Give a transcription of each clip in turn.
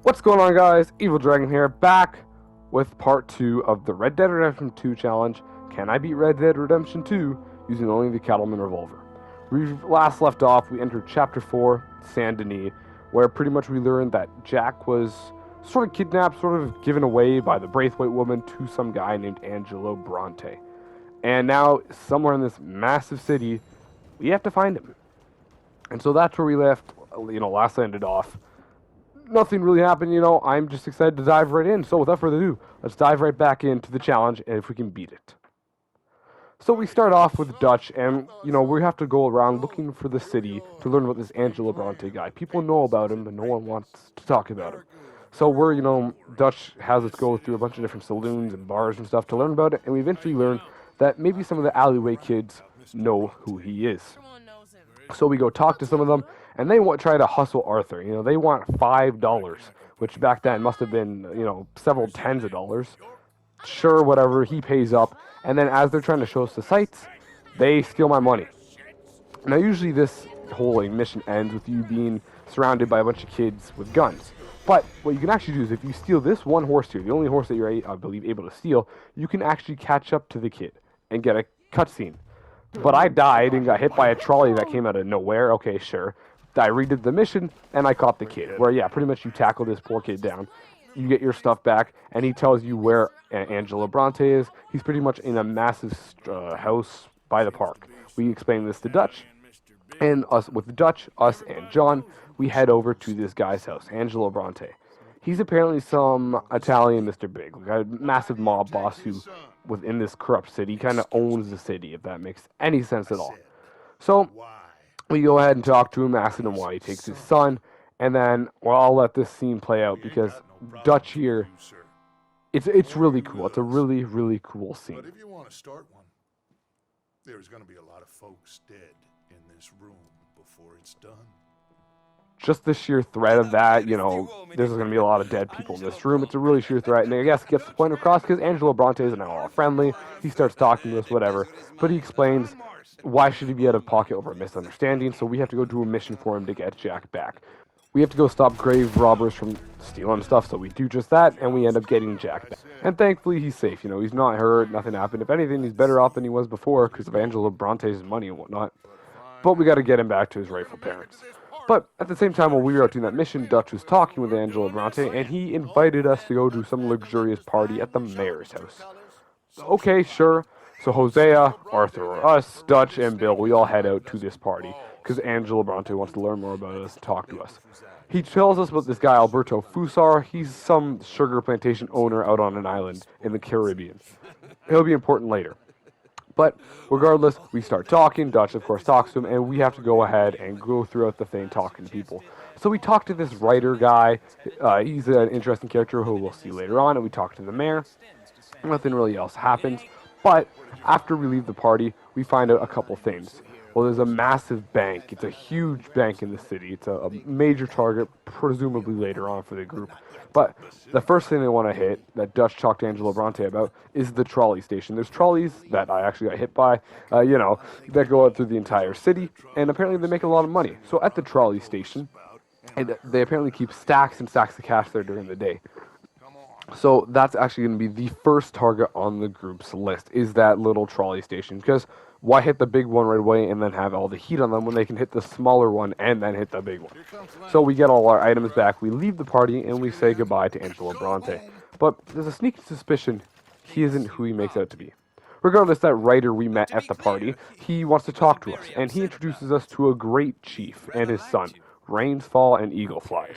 What's going on, guys? Evil Dragon here, back with part 2 of the Red Dead Redemption 2 challenge. Can I beat Red Dead Redemption 2 using only the Cattleman Revolver? We last left off, we entered Chapter 4, Saint Denis, where pretty much we learned that Jack was sort of kidnapped, sort of given away by the Braithwaite woman to some guy named Angelo Bronte. And now, somewhere in this massive city, we have to find him. And so that's where we left, last ended off. Nothing really happened, I'm just excited to dive right in. So without further ado, let's dive right back into the challenge and if we can beat it. So we start off with Dutch, and, we have to go around looking for the city to learn about this Angelo Bronte guy. People know about him, but no one wants to talk about him. So Dutch has us go through a bunch of different saloons and bars and stuff to learn about it, and we eventually learn that maybe some of the alleyway kids know who he is. So we go talk to some of them, and they try to hustle Arthur. They want $5, which back then must have been, several tens of dollars. Sure, whatever, he pays up, and then as they're trying to show us the sights, they steal my money. Now, usually this whole mission ends with you being surrounded by a bunch of kids with guns. But what you can actually do is if you steal this one horse here, the only horse that you're, I believe, able to steal, you can actually catch up to the kid and get a cutscene. But I died and got hit by a trolley that came out of nowhere. Okay, sure. I redid the mission, and I caught the kid. Where, yeah, pretty much you tackle this poor kid down. You get your stuff back, and he tells you where Angelo Bronte is. He's pretty much in a massive house by the park. We explain this to Dutch, and us and John, we head over to this guy's house, Angelo Bronte. He's apparently some Italian Mr. Big, like a massive mob boss who, within this corrupt city, kind of owns the city, if that makes any sense at all. So we go ahead and talk to him, asking him why he takes his son, and then, I'll let this scene play out, because Dutch here, it's really cool. It's a really, really cool scene. But if you want to start one, there's going to be a lot of folks dead in this room before it's done. Just the sheer threat of that, there's going to be a lot of dead people in this room. It's a really sheer threat, and I guess it gets the point across because Angelo Bronte is now all friendly. He starts talking to us, whatever, but he explains why should he be out of pocket over a misunderstanding, so we have to go do a mission for him to get Jack back. We have to go stop grave robbers from stealing stuff, so we do just that, and we end up getting Jack back. And thankfully, he's safe. He's not hurt, nothing happened. If anything, he's better off than he was before because of Angelo Bronte's money and whatnot. But we got to get him back to his rightful parents. But at the same time, while we were out doing that mission, Dutch was talking with Angelo Bronte, and he invited us to go to some luxurious party at the mayor's house. Okay, sure. So Hosea, Arthur, us, Dutch, and Bill, we all head out to this party because Angelo Bronte wants to learn more about us and talk to us. He tells us about this guy, Alberto Fusar. He's some sugar plantation owner out on an island in the Caribbean. He'll be important later. But regardless, we start talking. Dutch, of course, talks to him, and we have to go ahead and go throughout the thing talking to people. So we talk to this writer guy. He's an interesting character who we'll see later on, and we talk to the mayor. Nothing really else happens. But after we leave the party, we find out a couple things. Well, there's a massive bank. It's a huge bank in the city. It's a major target, presumably later on for the group. But the first thing they want to hit, that Dutch talked to Angelo Bronte about, is the trolley station. There's trolleys that I actually got hit by, that go out through the entire city, and apparently they make a lot of money. So at the trolley station, they apparently keep stacks and stacks of cash there during the day. So that's actually going to be the first target on the group's list, is that little trolley station. Because why hit the big one right away and then have all the heat on them when they can hit the smaller one and then hit the big one? So we get all our items back, we leave the party, and we say goodbye to Angelo Bronte. But there's a sneaky suspicion he isn't who he makes out to be. Regardless, that writer we met at the party, he wants to talk to us, and he introduces us to a great chief and his son, Rains Fall and Eagle Flies.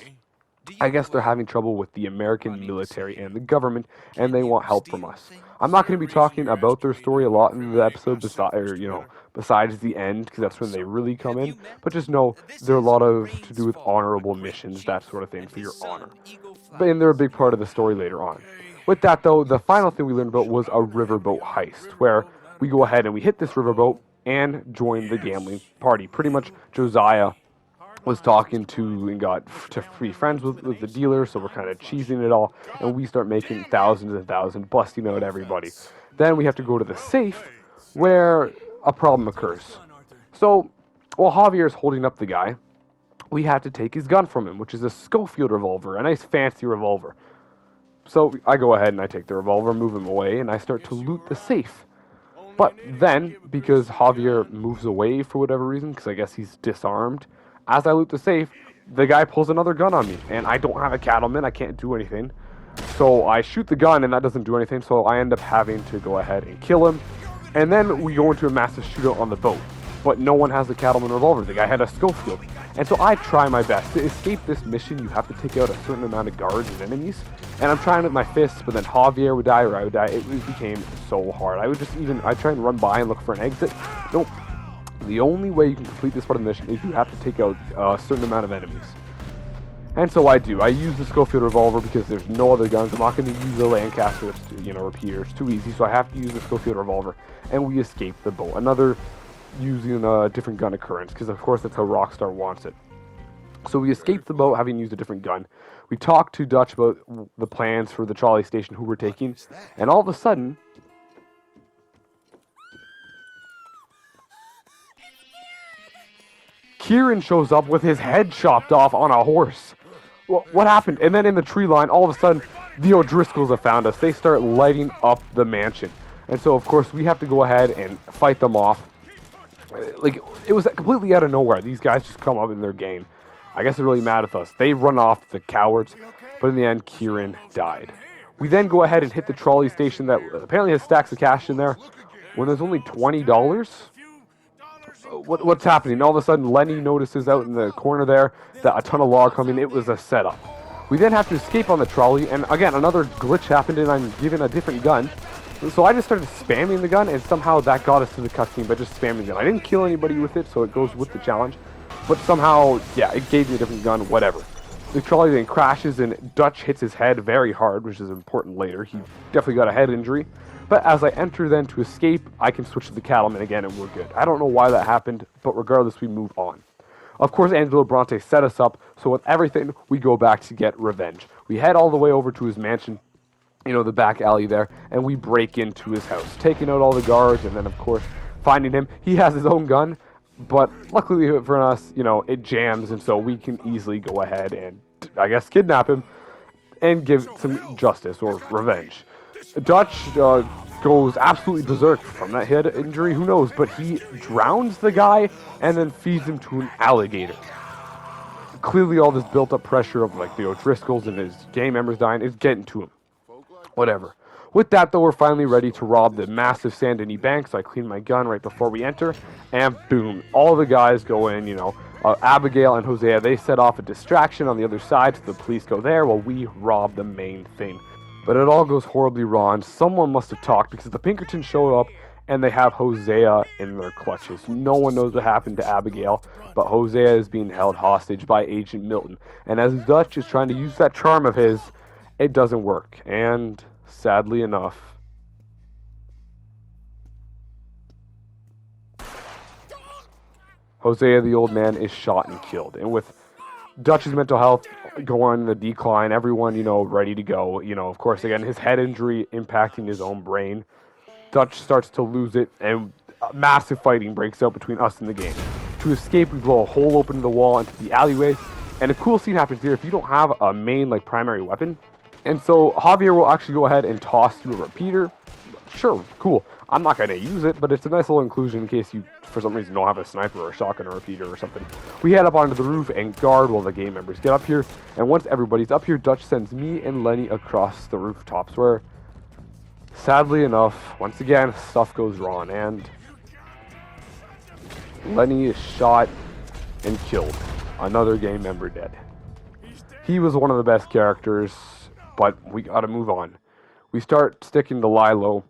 I guess they're having trouble with the American military and the government, and they want help from us. I'm not going to be talking about their story a lot in the episode, besides the end, because that's when they really come in. But just know they're a lot of to do with honorable missions, that sort of thing, for your honor. And they're a big part of the story later on. With that, though, the final thing we learned about was a riverboat heist, where we go ahead and we hit this riverboat and join the gambling party. Pretty much, Josiah was talking to and got to be friends with the dealer, so we're kind of cheesing it all, and we start making thousands and thousands, busting out everybody. Then we have to go to the safe, where a problem occurs. So, while Javier's holding up the guy, we have to take his gun from him, which is a Schofield revolver, a nice fancy revolver. So I go ahead and I take the revolver, move him away, and I start to loot the safe. But then, because Javier moves away for whatever reason, because I guess he's disarmed, as I loot the safe, the guy pulls another gun on me, and I don't have a Cattleman, I can't do anything. So I shoot the gun, and that doesn't do anything, so I end up having to go ahead and kill him. And then we go into a massive shootout on the boat. But no one has the Cattleman revolver. The guy had a Schofield. And so I try my best. To escape this mission, you have to take out a certain amount of guards and enemies. And I'm trying with my fists, but then Javier would die or I would die. It became so hard. I'd try and run by and look for an exit. Nope. The only way you can complete this part of the mission is you have to take out a certain amount of enemies. And so I do. I use the Schofield revolver because there's no other guns. I'm not going to use the Lancaster, repeater. It's too easy, so I have to use the Schofield revolver. And we escape the boat. Another using a different gun occurrence, because of course that's how Rockstar wants it. So we escape the boat having used a different gun. We talk to Dutch about the plans for the trolley station, who we're taking, and all of a sudden, Kieran shows up with his head chopped off on a horse. What happened? And then in the tree line, all of a sudden, the O'Driscolls have found us. They start lighting up the mansion. And so, of course, we have to go ahead and fight them off. Like, it was completely out of nowhere. These guys just come up in their game. I guess they're really mad at us. They run off, the cowards, but in the end, Kieran died. We then go ahead and hit the trolley station that apparently has stacks of cash in there when there's only $20. What's happening? All of a sudden, Lenny notices out in the corner there that a ton of log coming. It was a setup. We then have to escape on the trolley, and again, another glitch happened, and I'm given a different gun. So I just started spamming the gun, and somehow that got us to the cutscene by just spamming the gun. I didn't kill anybody with it, so it goes with the challenge. But somehow, yeah, it gave me a different gun, whatever. The trolley then crashes, and Dutch hits his head very hard, which is important later. He definitely got a head injury. But as I enter then to escape, I can switch to the Cattleman again, and we're good. I don't know why that happened, but regardless, we move on. Of course, Angelo Bronte set us up, so with everything, we go back to get revenge. We head all the way over to his mansion, the back alley there, and we break into his house, taking out all the guards, and then, of course, finding him. He has his own gun, but luckily for us, it jams, and so we can easily go ahead and, I guess, kidnap him and give some justice or revenge. Dutch goes absolutely berserk from that head injury, who knows, but he drowns the guy and then feeds him to an alligator. Clearly all this built up pressure of like the O'Driscolls and his gang members dying is getting to him. Whatever. With that though, we're finally ready to rob the massive Saint Denis bank, so I clean my gun right before we enter, and boom, all the guys go in, Abigail and Hosea, they set off a distraction on the other side, so the police go there while we rob the main thing. But it all goes horribly wrong. Someone must have talked because the Pinkertons show up and they have Hosea in their clutches. No one knows what happened to Abigail, but Hosea is being held hostage by Agent Milton. And as Dutch is trying to use that charm of his, it doesn't work. And sadly enough, Hosea, the old man, is shot and killed. And with Dutch's mental health going in the decline, everyone, ready to go. Of course, again, his head injury impacting his own brain. Dutch starts to lose it, and massive fighting breaks out between us and the game. To escape, we blow a hole open in the wall into the alleyway, and a cool scene happens here if you don't have a main, primary weapon. And so Javier will actually go ahead and toss you a repeater. Sure, cool. I'm not going to use it, but it's a nice little inclusion in case you, for some reason, don't have a sniper or a shotgun or a repeater or something. We head up onto the roof and guard while the game members get up here. And once everybody's up here, Dutch sends me and Lenny across the rooftops where, sadly enough, once again, stuff goes wrong. And Lenny is shot and killed. Another game member dead. He was one of the best characters, but we got to move on. We start sticking to Lilo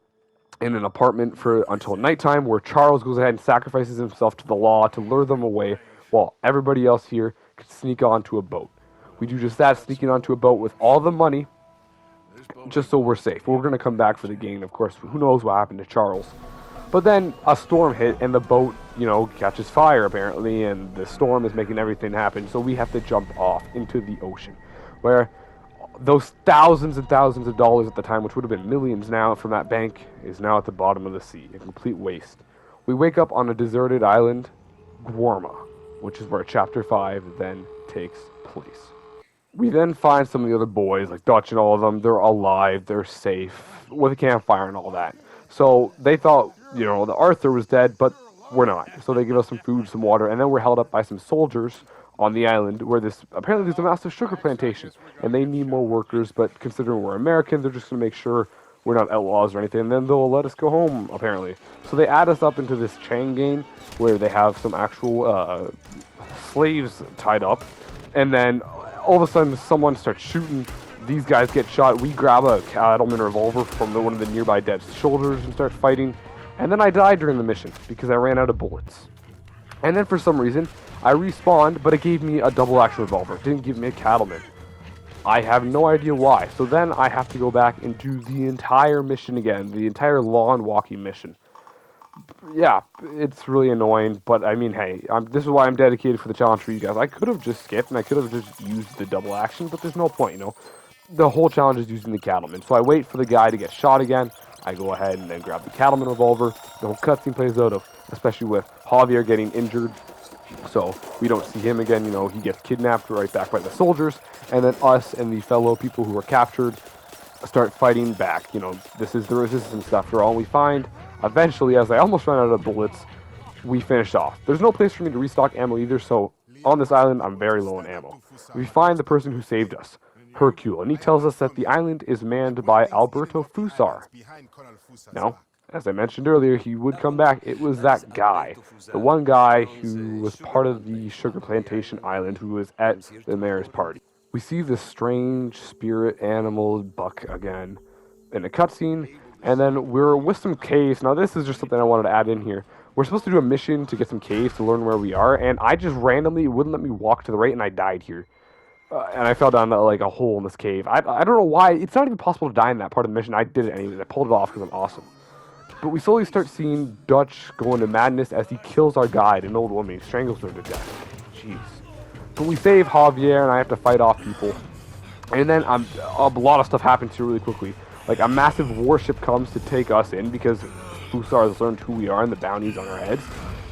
in an apartment until nighttime, where Charles goes ahead and sacrifices himself to the law to lure them away, while everybody else here can sneak onto a boat. We do just that, sneaking onto a boat with all the money, just so we're safe. We're going to come back for the game, of course. Who knows what happened to Charles? But then a storm hit, and the boat, catches fire, apparently, and the storm is making everything happen, so we have to jump off into the ocean, where those thousands and thousands of dollars at the time, which would have been millions now from that bank, is now at the bottom of the sea, a complete waste. We wake up on a deserted island, Guarma, which is where Chapter 5 then takes place. We then find some of the other boys, like Dutch and all of them. They're alive, they're safe, with a campfire and all that. So they thought, that Arthur was dead, but we're not. So they give us some food, some water, and then we're held up by some soldiers on the island where apparently there's a massive sugar plantation, and they need more workers, but considering we're American, they're just going to make sure we're not outlaws or anything, and then they'll let us go home, apparently. So they add us up into this chain gang where they have some actual slaves tied up, and then all of a sudden someone starts shooting. These guys get shot. We grab a Cattleman revolver from one of the nearby devs' shoulders and start fighting. And then I died during the mission because I ran out of bullets. And then for some reason, I respawned, but it gave me a double action revolver. It didn't give me a Cattleman. I have no idea why. So then I have to go back and do the entire mission again, the entire lawn walking mission. Yeah, it's really annoying, but I mean, hey, this is why I'm dedicated for the challenge for you guys. I could have just skipped and I could have just used the double action, but there's no point, The whole challenge is using the Cattleman. So I wait for the guy to get shot again. I go ahead and then grab the Cattleman revolver. The whole cutscene plays out especially with Javier getting injured. So we don't see him again, he gets kidnapped right back by the soldiers. And then us and the fellow people who were captured start fighting back. This is the resistance after all. We find, eventually, as I almost ran out of bullets, we finished off. There's no place for me to restock ammo either, so on this island, I'm very low on ammo. We find the person who saved us, Hercule, and he tells us that the island is manned by Alberto Fusar. Now, as I mentioned earlier, he would come back. It was that guy, the one guy who was part of the sugar plantation island who was at the mayor's party. We see this strange spirit animal buck again in a cutscene, and then we're with some caves. Now, this is just something I wanted to add in here. We're supposed to do a mission to get some caves to learn where we are, and I just randomly wouldn't let me walk to the right, and I died here. And I fell down like a hole in this cave. I don't know why. It's not even possible to die in that part of the mission. I did it anyways. I pulled it off because I'm awesome. But we slowly start seeing Dutch go into madness as he kills our guide, an old woman. He strangles her to death. Jeez. But we save Javier, and I have to fight off people. And then a lot of stuff happens here really quickly. Like a massive warship comes to take us in because Fusar has learned who we are and the bounties on our heads.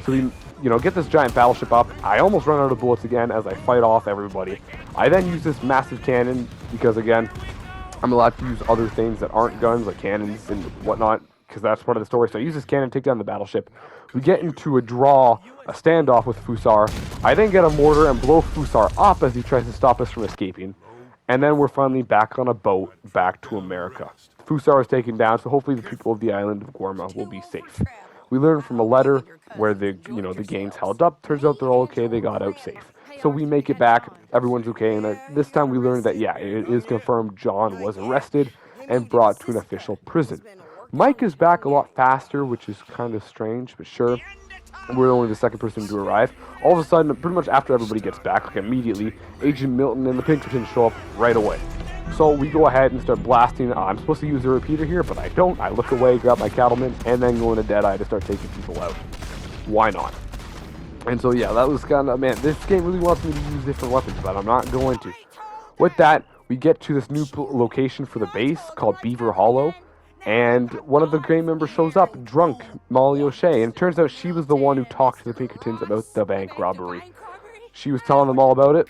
So we, get this giant battleship up. I almost run out of bullets again as I fight off everybody. I then use this massive cannon because, again, I'm allowed to use other things that aren't guns, like cannons and whatnot, because that's part of the story. So I use this cannon to take down the battleship. We get into a standoff with Fusar. I then get a mortar and blow Fusar up as he tries to stop us from escaping. And then we're finally back on a boat back to America. Fusar is taken down, so hopefully the people of the island of Guarma will be safe. We learn from a letter where the gang's held up. Turns out they're all okay. They got out safe. So we make it back. Everyone's okay. And this time we learned that, yeah, it is confirmed John was arrested and brought to an official prison. Mike is back a lot faster, which is kind of strange, but sure. We're only the second person to arrive. All of a sudden, pretty much after everybody gets back, like immediately, Agent Milton and the Pinkertons show up right away. So we go ahead and start blasting. I'm supposed to use the repeater here, but I don't. I look away, grab my Cattleman, and then go into Deadeye to start taking people out. Why not? And so yeah, that was kind of, man, this game really wants me to use different weapons, but I'm not going to. With that, we get to this new location for the base called Beaver Hollow. And one of the gang members shows up, drunk, Molly O'Shea, and it turns out she was the one who talked to the Pinkertons about the bank robbery. She was telling them all about it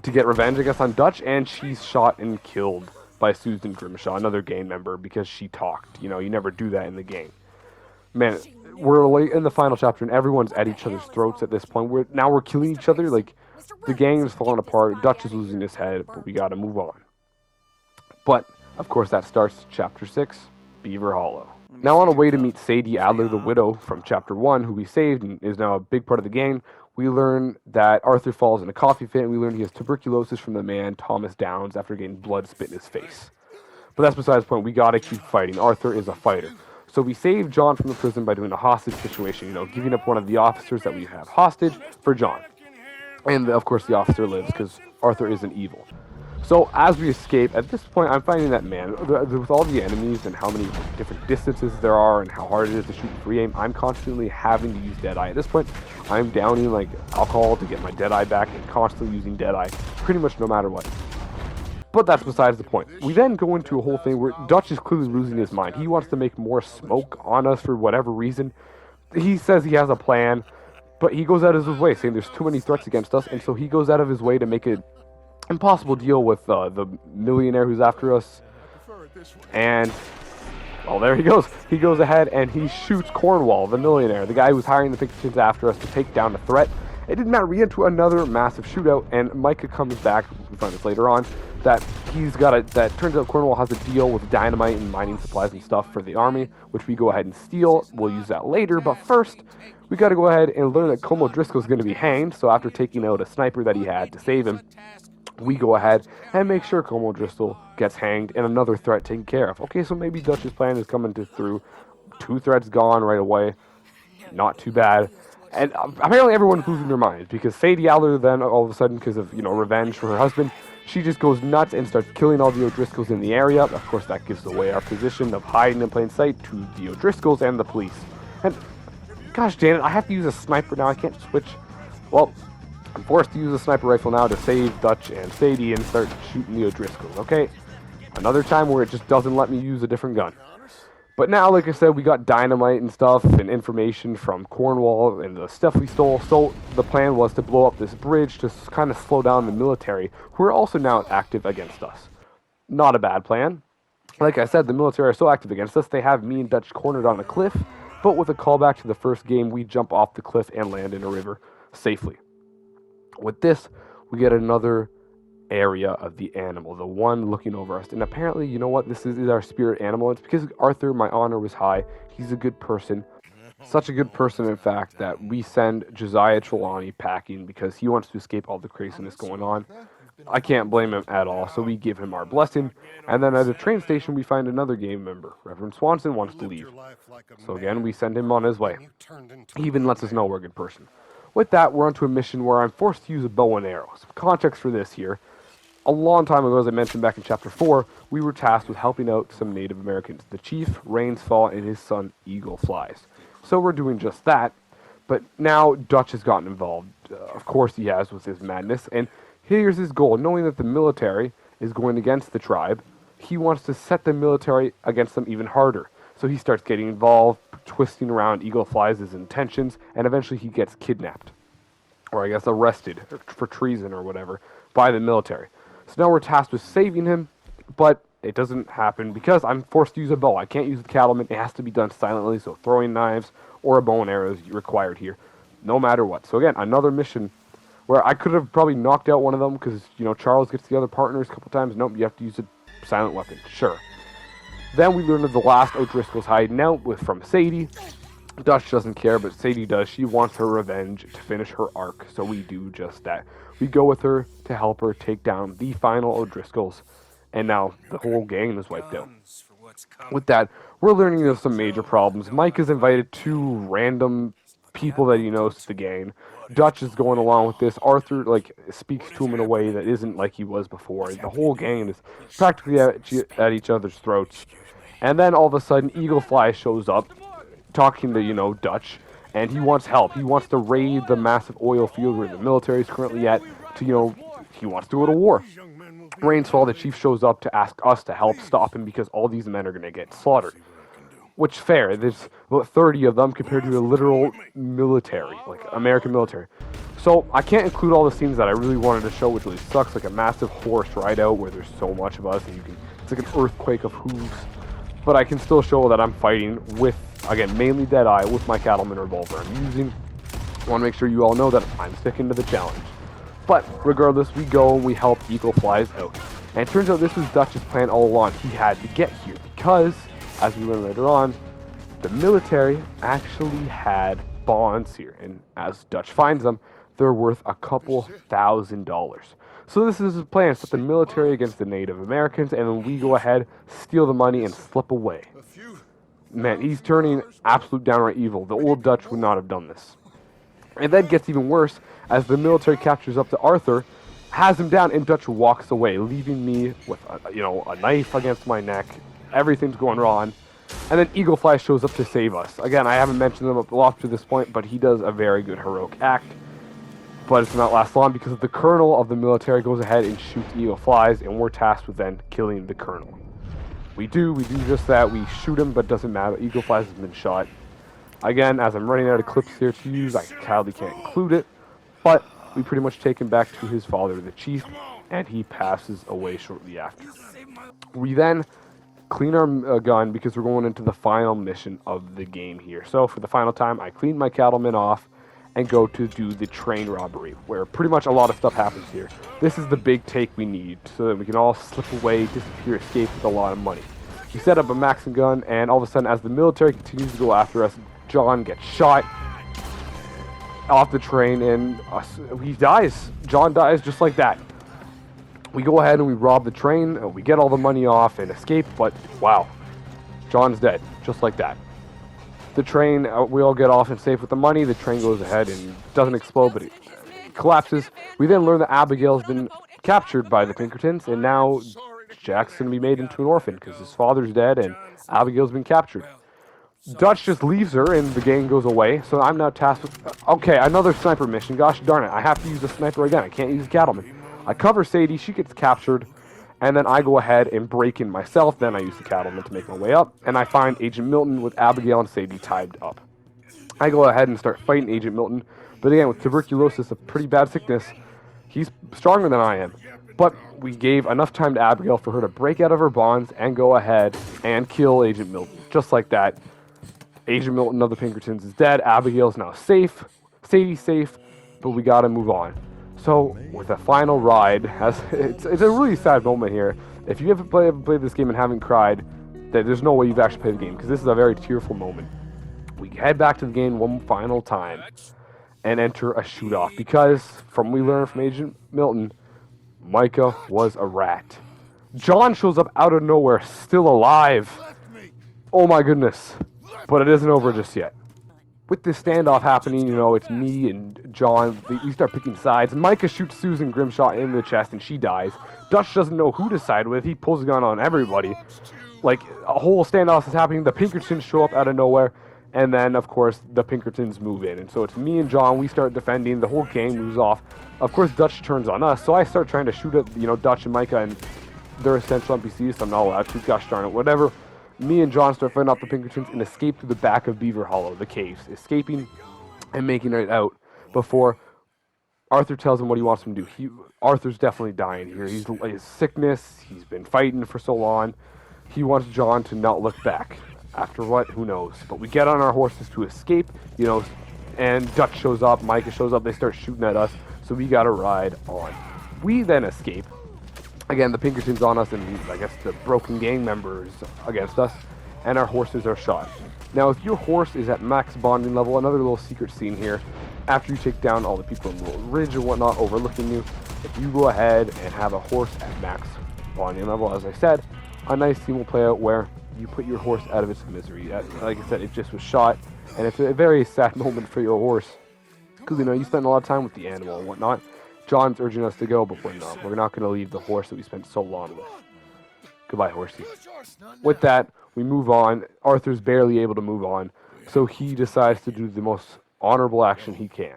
to get revenge, I guess, on Dutch, and she's shot and killed by Susan Grimshaw, another gang member, because she talked. You never do that in the game. Man, we're late in the final chapter, and everyone's at each other's throats at this point. Now we're killing each other. Like, the gang is falling apart. Dutch is losing his head, but we gotta move on. But of course, that starts Chapter 6, Beaver Hollow. Now on our way to meet Sadie Adler, the widow from Chapter 1, who we saved and is now a big part of the gang, we learn that Arthur falls in a coffee fit, and we learn he has tuberculosis from the man Thomas Downs after getting blood spit in his face. But that's besides the point. We gotta keep fighting. Arthur is a fighter. So we save John from the prison by doing a hostage situation, giving up one of the officers that we have hostage for John. And of course the officer lives because Arthur isn't evil. So as we escape, at this point, I'm finding that, man, with all the enemies and how many different distances there are and how hard it is to shoot free aim, I'm constantly having to use Deadeye. At this point, I'm downing like alcohol to get my Deadeye back and constantly using Deadeye pretty much no matter what. But that's besides the point. We then go into a whole thing where Dutch is clearly losing his mind. He wants to make more smoke on us for whatever reason. He says he has a plan. But he goes out of his way, saying there's too many threats against us, and so he goes out of his way to make an impossible deal with the millionaire who's after us. And, well, there he goes. He goes ahead and he shoots Cornwall, the millionaire, the guy who's hiring the Pinkertons after us to take down the threat. It did not read into another massive shootout, and Micah comes back, we find this later on, that that turns out Cornwall has a deal with dynamite and mining supplies and stuff for the army, which we go ahead and steal. We'll use that later, but first, we got to go ahead and learn that Como Driscoll is going to be hanged, so after taking out a sniper that he had to save him, we go ahead and make sure Como Driscoll gets hanged and another threat taken care of. Okay, so maybe Dutch's plan is coming through. 2 threats gone right away. Not too bad. And apparently everyone's losing their minds because Sadie Aller then all of a sudden, because of, revenge for her husband, she just goes nuts and starts killing all the O'Driscolls in the area. Of course, that gives away our position of hiding in plain sight to the O'Driscolls and the police. And gosh, Janet, I have to use a sniper now. I can't switch. Well, I'm forced to use a sniper rifle now to save Dutch and Sadie and start shooting the O'Driscolls, okay? Another time where it just doesn't let me use a different gun. But now, like I said, we got dynamite and stuff and information from Cornwall and the stuff we stole. So the plan was to blow up this bridge to kind of slow down the military, who are also now active against us. Not a bad plan. Like I said, the military are so active against us, they have me and Dutch cornered on a cliff. But with a callback to the first game, we jump off the cliff and land in a river safely. With this, we get another area of the animal, the one looking over us. And apparently, you know what, this is our spirit animal. It's because Arthur, my honor was high. He's a good person. Such a good person, in fact, that we send Josiah Trelawney packing because he wants to escape all the craziness going on. I can't blame him at all, so we give him our blessing. And then at a train station, we find another gang member. Reverend Swanson wants to leave. So again, we send him on his way. He even lets us know we're a good person. With that, we're onto a mission where I'm forced to use a bow and arrow. Some context for this here. A long time ago, as I mentioned back in Chapter 4, we were tasked with helping out some Native Americans. The chief, Rainsfall, and his son, Eagle Flies. So we're doing just that. But now Dutch has gotten involved. Of course he has with his madness. And here's his goal. Knowing that the military is going against the tribe, he wants to set the military against them even harder. So he starts getting involved, twisting around Eagle Flies' intentions, and eventually he gets kidnapped. Or I guess arrested for treason or whatever by the military. So now we're tasked with saving him, but it doesn't happen because I'm forced to use a bow. I can't use the Cattleman. It has to be done silently, so throwing knives or a bow and arrow is required here, no matter what. So again, another mission where I could have probably knocked out one of them because, Charles gets the other partners a couple times. Nope, you have to use a silent weapon. Sure. Then we learn of the last O'Driscoll's hiding out from Sadie. Dutch doesn't care, but Sadie does. She wants her revenge to finish her arc, so we do just that. We go with her to help her take down the final O'Driscolls, and now the whole gang is wiped out. With that, we're learning of some major problems. Mike is invited 2 random people that he knows to the gang. Dutch is going along with this. Arthur, speaks to him in a way that isn't like he was before. The whole gang is practically at each other's throats. And then all of a sudden, Eagle Fly shows up, talking to, Dutch, and he wants help. He wants to raid the massive oil field where the military is currently at to, he wants to go to war. Rainsfall, the chief, shows up to ask us to help stop him because all these men are going to get slaughtered. Which, fair. There's about 30 of them compared to a literal military, American military. So I can't include all the scenes that I really wanted to show, which really sucks, like a massive horse ride out where there's so much of us, and it's like an earthquake of hooves. But I can still show that I'm fighting with, again, mainly Deadeye, with my Cattleman Revolver I want to make sure you all know that I'm sticking to the challenge. But regardless, we go and we help Eagle Flies out. And it turns out this was Dutch's plan all along. He had to get here because, as we learn later on, the military actually had bonds here. And as Dutch finds them, they're worth a couple $1,000s. So this is his plan, set the military against the Native Americans, and then we go ahead, steal the money, and slip away. Man, he's turning absolute downright evil. The old Dutch would not have done this. And then gets even worse as the military captures up to Arthur, has him down, and Dutch walks away, leaving me with a knife against my neck. Everything's going wrong. And then Eagle Fly shows up to save us. Again, I haven't mentioned him a lot to this point, but he does a very good heroic act. But it does not last long because the colonel of the military goes ahead and shoots Eagle Flies, and we're tasked with then killing the colonel. We do just that. We shoot him, but it doesn't matter. Eagle Flies has been shot. Again, as I'm running out of clips here to use, I sadly can't include it, but we pretty much take him back to his father, the chief, and he passes away shortly after. We then clean our gun because we're going into the final mission of the game here. So for the final time, I clean my Cattleman off and go to do the train robbery, where pretty much a lot of stuff happens here. This is the big take we need so that we can all slip away, disappear, escape with a lot of money. We set up a Maxim gun, and all of a sudden, as the military continues to go after us, John gets shot off the train, and he dies. John dies just like that. We go ahead and we rob the train, and we get all the money off and escape, but wow, John's dead, just like that. The train, we all get off and safe with the money. The train goes ahead and doesn't explode, but it collapses. We then learn that Abigail's been captured by the Pinkertons, and now Jack's going to be made into an orphan because his father's dead and Abigail's been captured. Dutch just leaves her and the gang goes away, so I'm now tasked with... Okay, another sniper mission. Gosh darn it, I have to use the sniper again. I can't use Cattleman. I cover Sadie, she gets captured, and then I go ahead and break in myself. Then I use the Cattleman to make my way up, and I find Agent Milton with Abigail and Sadie tied up. I go ahead and start fighting Agent Milton, but again, with tuberculosis, a pretty bad sickness, he's stronger than I am. But we gave enough time to Abigail for her to break out of her bonds and go ahead and kill Agent Milton. Just like that, Agent Milton of the Pinkertons is dead. Abigail's now safe. Sadie's safe, but we gotta move on. So, with a final ride, it's a really sad moment here. If you haven't played this game and haven't cried, there's no way you've actually played the game, because this is a very tearful moment. We head back to the game one final time and enter a shoot-off, because, from what we learned from Agent Milton, Micah was a rat. John shows up out of nowhere, still alive. Oh my goodness. But it isn't over just yet. With this standoff happening, you know, it's me and John. We start picking sides. Micah shoots Susan Grimshaw in the chest and she dies. Dutch doesn't know who to side with. He pulls a gun on everybody. Like, a whole standoff is happening. The Pinkertons show up out of nowhere. And then, of course, the Pinkertons move in. And so it's me and John. We start defending. The whole gang moves off. Of course, Dutch turns on us. So I start trying to shoot at, you know, Dutch and Micah. And they're essential NPCs, so I'm not allowed to. Gosh darn it, whatever. Me and John start fighting off the Pinkertons and escape through the back of Beaver Hollow, the caves. Escaping and making it out before Arthur tells him what he wants him to do. Arthur's definitely dying here. His sickness, he's been fighting for so long. He wants John to not look back. After what? Who knows? But we get on our horses to escape, you know, and Dutch shows up, Micah shows up, they start shooting at us, so we gotta ride on. We then escape. Again, the Pinkertons on us, and I guess the broken gang members against us, and our horses are shot. Now, if your horse is at max bonding level, another little secret scene here, after you take down all the people in the little ridge and whatnot overlooking you, if you go ahead and have a horse at max bonding level, as I said, a nice scene will play out where you put your horse out of its misery. Like I said, it just was shot, and it's a very sad moment for your horse, because, you know, you spend a lot of time with the animal and whatnot. John's urging us to go, but we're not. We're not going to leave the horse that we spent so long with. Goodbye, horsey. With that, we move on. Arthur's barely able to move on, so he decides to do the most honorable action he can.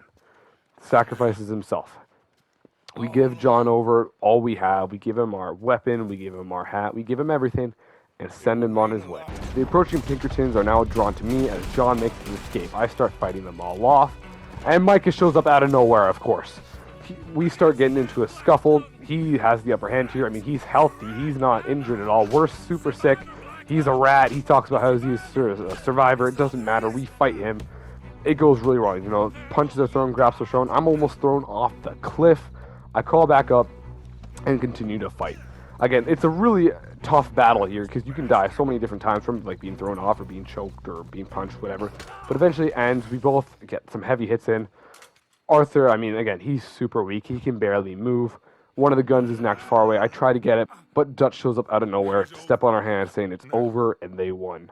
Sacrifices himself. We give John over all we have. We give him our weapon. We give him our hat. We give him everything and send him on his way. The approaching Pinkertons are now drawn to me as John makes his escape. I start fighting them all off, and Micah shows up out of nowhere, of course. We start getting into a scuffle. He has the upper hand here. I mean, he's healthy. He's not injured at all. We're super sick. He's a rat. He talks about how he's a survivor. It doesn't matter. We fight him. It goes really wrong. You know, punches are thrown, grabs are thrown. I'm almost thrown off the cliff. I crawl back up and continue to fight. Again, it's a really tough battle here because you can die so many different times from like being thrown off or being choked or being punched, whatever. But eventually it ends. We both get some heavy hits in. Arthur, I mean, again, he's super weak. He can barely move. One of the guns is knocked far away. I try to get it, but Dutch shows up out of nowhere to step on our hand saying it's over and they won.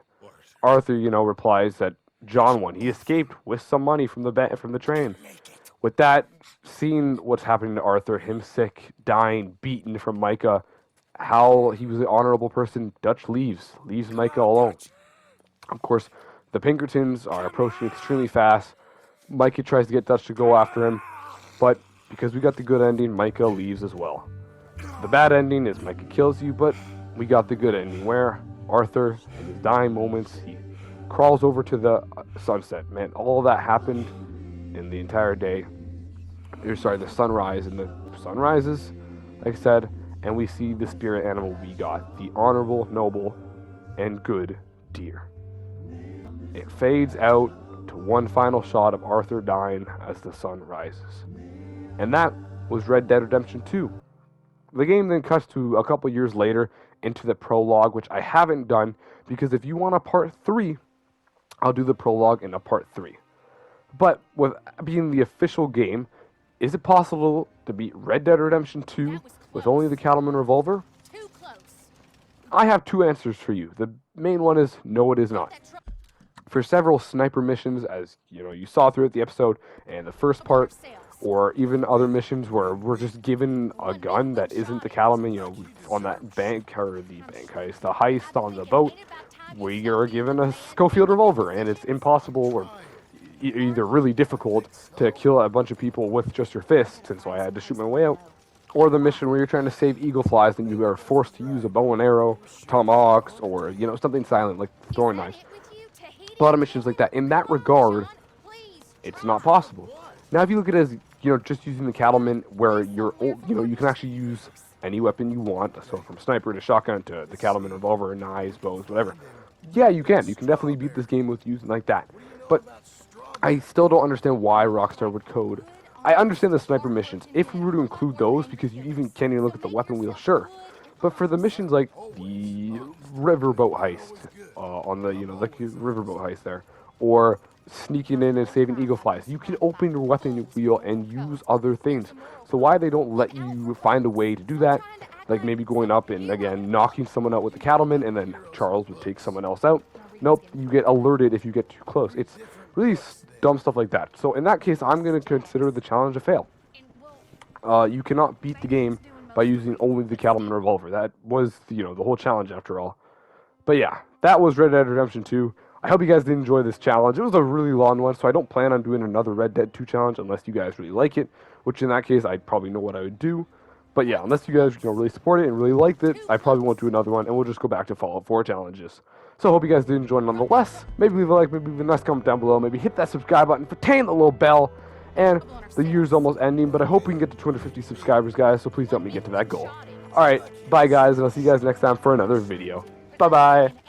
Arthur, you know, replies that John won. He escaped with some money from the train. With that, seeing what's happening to Arthur, him sick, dying, beaten from Micah, how he was an honorable person, Dutch leaves Micah alone. Of course, the Pinkertons are approaching extremely fast. Micah tries to get Dutch to go after him, but because we got the good ending, Micah leaves as well. The bad ending is Micah kills you, but we got the good ending where Arthur, in his dying moments, he crawls over to the sunset. Man, all that happened in the entire day. Sorry, the sunrise, and the sun rises, like I said, and we see the spirit animal we got, the honorable, noble, and good deer. It fades out to one final shot of Arthur dying as the sun rises. And that was Red Dead Redemption 2. The game then cuts to a couple years later into the prologue, which I haven't done, because if you want a part 3, I'll do the prologue in a part 3. But with being the official game, is it possible to beat Red Dead Redemption 2 with only the Cattleman Revolver? Too close. I have two answers for you. The main one is no, it is not. For several sniper missions, as you saw throughout the episode and the first part, or even other missions where we're just given a gun that isn't the Cattleman, on that bank, or the bank heist, the heist on the boat, we are given a Schofield revolver, and it's impossible or either really difficult to kill a bunch of people with just your fists, and so I had to shoot my way out. Or the mission where you're trying to save eagle flies and you are forced to use a bow and arrow, tomahawks, or something silent like throwing knives. A lot of missions like that. In that regard, it's not possible. Now, if you look at it as just using the Cattleman, where you can actually use any weapon you want, so from sniper to shotgun to the Cattleman revolver, knives, bows, whatever. Yeah, you can. You can definitely beat this game with using like that. But I still don't understand why Rockstar would code. I understand the sniper missions, if we were to include those, because you even can't even look at the weapon wheel, sure. But for the missions like the riverboat heist, on the like riverboat heist there, or sneaking in and saving eagle flies, you can open your weapon wheel and use other things. So why they don't let you find a way to do that, like maybe going up and again knocking someone out with the Cattleman, and then Charles would take someone else out. Nope, you get alerted if you get too close. It's really dumb stuff like that. So in that case, I'm going to consider the challenge a fail. You cannot beat the game by using only the Cattleman revolver. That was the whole challenge after all. But yeah, that was Red Dead Redemption 2. I hope you guys did enjoy this challenge. It was a really long one, so I don't plan on doing another Red Dead 2 challenge unless you guys really like it, which in that case, I probably know what I would do. But yeah, unless you guys really support it and really liked it, I probably won't do another one, and we'll just go back to Fallout 4 challenges. So I hope you guys did enjoy nonetheless. Maybe leave a like, maybe leave a nice comment down below, maybe hit that subscribe button, retain the little bell, and the year's almost ending, but I hope we can get to 250 subscribers, guys, so please help me get to that goal. Alright, bye guys, and I'll see you guys next time for another video. Bye-bye!